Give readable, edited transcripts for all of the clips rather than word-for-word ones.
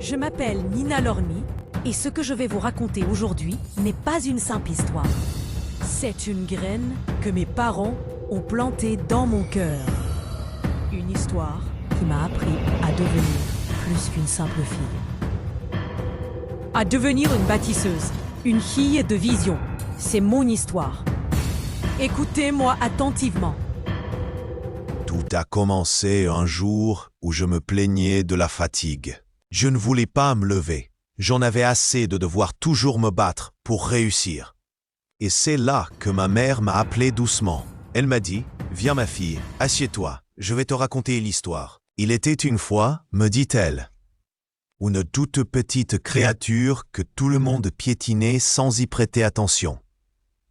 Je m'appelle Nina Lorny et ce que je vais vous raconter aujourd'hui n'est pas une simple histoire. C'est une graine que mes parents ont plantée dans mon cœur. Une histoire qui m'a appris à devenir plus qu'une simple fille. À devenir une bâtisseuse, une fille de vision. C'est mon histoire. Écoutez-moi attentivement. Tout a commencé un jour où je me plaignais de la fatigue. Je ne voulais pas me lever. J'en avais assez de devoir toujours me battre pour réussir. Et c'est là que ma mère m'a appelé doucement. Elle m'a dit « Viens ma fille, assieds-toi, je vais te raconter l'histoire. » Il était une fois, me dit-elle, une toute petite créature que tout le monde piétinait sans y prêter attention.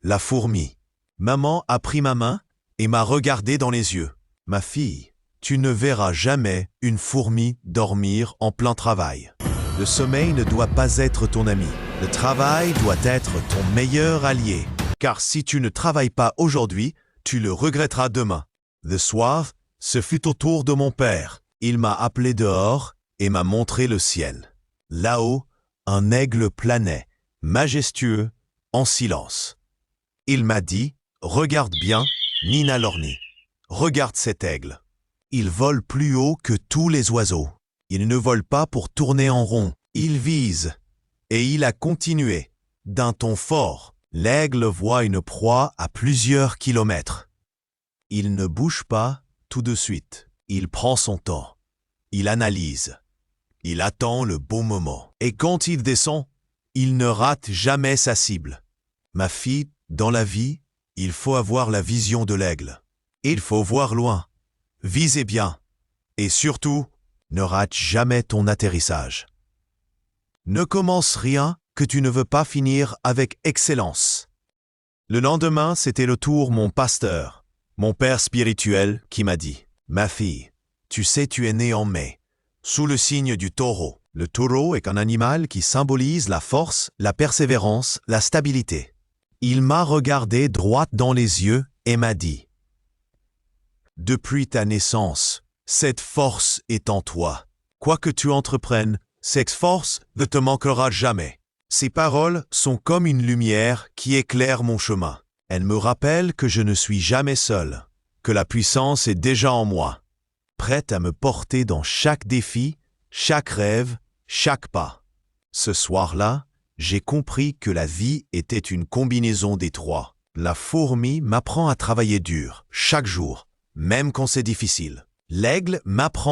La fourmi. Maman a pris ma main et m'a regardé dans les yeux. « Ma fille, tu ne verras jamais une fourmi dormir en plein travail. Le sommeil ne doit pas être ton ami. Le travail doit être ton meilleur allié. Car si tu ne travailles pas aujourd'hui, tu le regretteras demain. » Le soir, ce fut au tour de mon père. Il m'a appelé dehors et m'a montré le ciel. Là-haut, un aigle planait, majestueux, en silence. Il m'a dit « Regarde bien, Nina Lorny. Regarde cet aigle. Il vole plus haut que tous les oiseaux. Il ne vole pas pour tourner en rond. Il vise. » Et il a continué. D'un ton fort, l'aigle voit une proie à plusieurs kilomètres. Il ne bouge pas tout de suite. Il prend son temps. Il analyse. Il attend le bon moment. Et quand il descend, il ne rate jamais sa cible. Ma fille, dans la vie, il faut avoir la vision de l'aigle. Il faut voir loin. Visez bien. Et surtout, ne rate jamais ton atterrissage. Ne commence rien que tu ne veux pas finir avec excellence. Le lendemain, c'était le tour mon pasteur, mon père spirituel, qui m'a dit « Ma fille, tu sais, tu es née en mai, sous le signe du taureau. Le taureau est un animal qui symbolise la force, la persévérance, la stabilité. » Il m'a regardé droit dans les yeux et m'a dit « Depuis ta naissance, cette force est en toi. Quoi que tu entreprennes, cette force ne te manquera jamais. » Ces paroles sont comme une lumière qui éclaire mon chemin. Elles me rappellent que je ne suis jamais seul, que la puissance est déjà en moi, prête à me porter dans chaque défi, chaque rêve, chaque pas. Ce soir-là, j'ai compris que la vie était une combinaison des trois. La fourmi m'apprend à travailler dur, chaque jour, même quand c'est difficile. L'aigle m'apprend